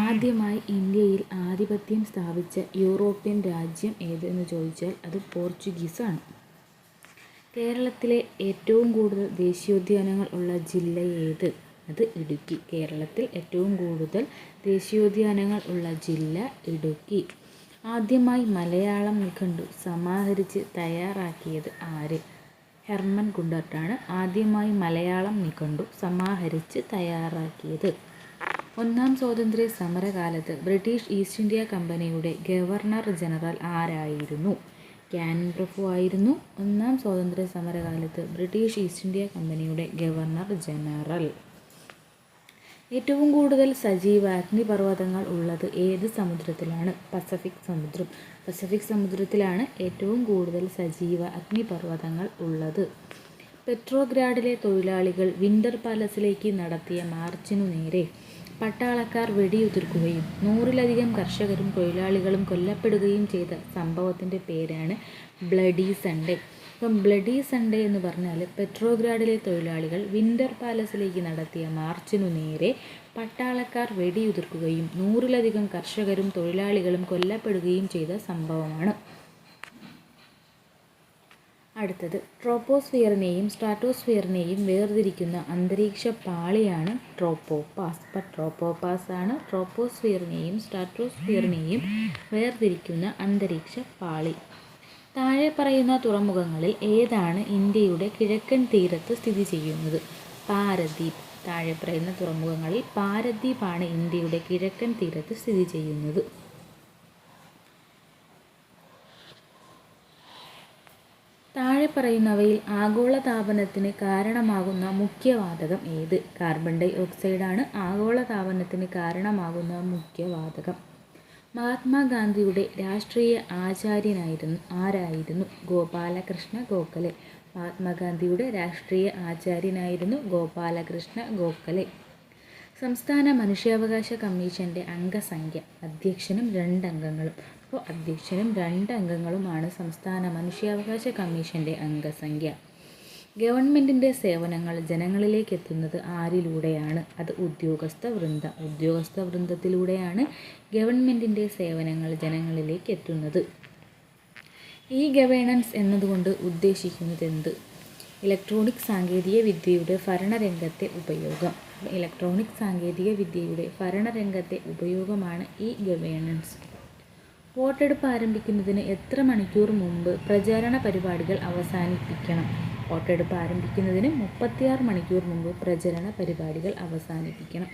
ആദ്യമായി ഇന്ത്യയിൽ ആധിപത്യം സ്ഥാപിച്ച യൂറോപ്യൻ രാജ്യം ഏതെന്ന് ചോദിച്ചാൽ അത് പോർച്ചുഗീസാണ്. കേരളത്തിലെ ഏറ്റവും കൂടുതൽ ദേശീയോദ്യാനങ്ങൾ ഉള്ള ജില്ല ഏത്? അത് ഇടുക്കി. കേരളത്തിൽ ഏറ്റവും കൂടുതൽ ദേശീയോദ്യാനങ്ങൾ ഉള്ള ജില്ല ഇടുക്കി. ആദ്യമായി മലയാളം നിഘണ്ടു സമാഹരിച്ച് തയ്യാറാക്കിയത് ആര്? ഹെർമൻ ഗുണ്ടർട്ടാണ് ആദ്യമായി മലയാളം നിഘണ്ടു സമാഹരിച്ച് തയ്യാറാക്കിയത്. ഒന്നാം സ്വാതന്ത്ര്യ സമരകാലത്ത് ബ്രിട്ടീഷ് ഈസ്റ്റ് ഇന്ത്യ കമ്പനിയുടെ ഗവർണർ ജനറൽ ആരായിരുന്നു? കാനിങ് പ്രഭു ആയിരുന്നു ഒന്നാം സ്വാതന്ത്ര്യ സമരകാലത്ത് ബ്രിട്ടീഷ് ഈസ്റ്റ് ഇന്ത്യ കമ്പനിയുടെ ഗവർണർ ജനറൽ. ഏറ്റവും കൂടുതൽ സജീവ അഗ്നിപർവ്വതങ്ങൾ ഉള്ളത് ഏത് സമുദ്രത്തിലാണ്? പസഫിക് സമുദ്രം. പസഫിക് സമുദ്രത്തിലാണ് ഏറ്റവും കൂടുതൽ സജീവ അഗ്നിപർവ്വതങ്ങൾ ഉള്ളത്. പെട്രോഗ്രാഡിലെ തൊഴിലാളികൾ വിന്റർ പാലസിലേക്ക് നടത്തിയ മാർച്ചിനു നേരെ പട്ടാളക്കാർ വെടിയുതിർക്കുകയും 100-ലധികം കർഷകരും തൊഴിലാളികളും കൊല്ലപ്പെടുകയും ചെയ്ത സംഭവത്തിൻ്റെ പേരാണ് ബ്ലഡി സൺഡേ. അപ്പം ബ്ലഡി സൺഡേ എന്ന് പറഞ്ഞാൽ പെട്രോഗ്രാഡിലെ തൊഴിലാളികൾ വിന്റർ പാലസിലേക്ക് നടത്തിയ മാർച്ചിനു നേരെ പട്ടാളക്കാർ വെടിയുതിർക്കുകയും 100-ലധികം കർഷകരും തൊഴിലാളികളും കൊല്ലപ്പെടുകയും ചെയ്ത സംഭവമാണ്. അടുത്തത് ട്രോപ്പോസ്ഫിയറിനെയും സ്ട്രാറ്റോസ്ഫിയറിനെയും വേർതിരിക്കുന്ന അന്തരീക്ഷ പാളിയാണ് ട്രോപ്പോപാസ്. അപ്പം ട്രോപ്പോപാസ് ആണ് ട്രോപ്പോസ്ഫിയറിനെയും സ്ട്രാറ്റോസ്ഫിയറിനെയും വേർതിരിക്കുന്ന അന്തരീക്ഷ പാളി. താഴെ പറയുന്ന തുറമുഖങ്ങളിൽ ഏതാണ് ഇന്ത്യയുടെ കിഴക്കൻ തീരത്ത് സ്ഥിതി ചെയ്യുന്നത്? പാരദ്വീപ്. താഴെ പറയുന്ന തുറമുഖങ്ങളിൽ പാരദ്വീപ് ആണ് ഇന്ത്യയുടെ കിഴക്കൻ തീരത്ത് സ്ഥിതി ചെയ്യുന്നത്. താഴെ പറയുന്നവയിൽ ആഗോളതാപനത്തിന് കാരണമാകുന്ന മുഖ്യവാതകം ഏത്? കാർബൺ ഡൈ ഓക്സൈഡാണ് ആഗോളതാപനത്തിന് കാരണമാകുന്ന മുഖ്യവാതകം. മഹാത്മാഗാന്ധിയുടെ രാഷ്ട്രീയ ആചാര്യനായിരുന്നു ഗോപാലകൃഷ്ണ ഗോഖലെ. മഹാത്മാഗാന്ധിയുടെ രാഷ്ട്രീയ ആചാര്യനായിരുന്നു ഗോപാലകൃഷ്ണ ഗോഖലെ. സംസ്ഥാന മനുഷ്യാവകാശ കമ്മീഷൻ്റെ അംഗസംഖ്യ അധ്യക്ഷനും 2 അംഗങ്ങളും. അപ്പോൾ അധ്യക്ഷനും 2 അംഗങ്ങളുമാണ് സംസ്ഥാന മനുഷ്യാവകാശ കമ്മീഷൻ്റെ അംഗസംഖ്യ. ഗവൺമെൻറ്റിൻ്റെ സേവനങ്ങൾ ജനങ്ങളിലേക്ക് എത്തുന്നത് ആരിലൂടെയാണ്? അത് ഉദ്യോഗസ്ഥ വൃന്ദത്തിലൂടെയാണ് ഗവൺമെൻറ്റിൻ്റെ സേവനങ്ങൾ ജനങ്ങളിലേക്ക് എത്തുന്നത്. ഈ ഗവേണൻസ് എന്നതുകൊണ്ട് ഉദ്ദേശിക്കുന്നത് എന്ത്? ഇലക്ട്രോണിക് സാങ്കേതിക വിദ്യയുടെ ഭരണരംഗത്തെ ഉപയോഗം. ഇലക്ട്രോണിക് സാങ്കേതിക വിദ്യയുടെ ഭരണരംഗത്തെ ഉപയോഗമാണ് ഈ ഗവേണൻസ്. വോട്ടെടുപ്പ് ആരംഭിക്കുന്നതിന് എത്ര മണിക്കൂർ മുമ്പ് പ്രചാരണ പരിപാടികൾ അവസാനിപ്പിക്കണം? വോട്ടെടുപ്പ് ആരംഭിക്കുന്നതിന് 36 മണിക്കൂർ മുമ്പ് പ്രചരണ പരിപാടികൾ അവസാനിപ്പിക്കണം.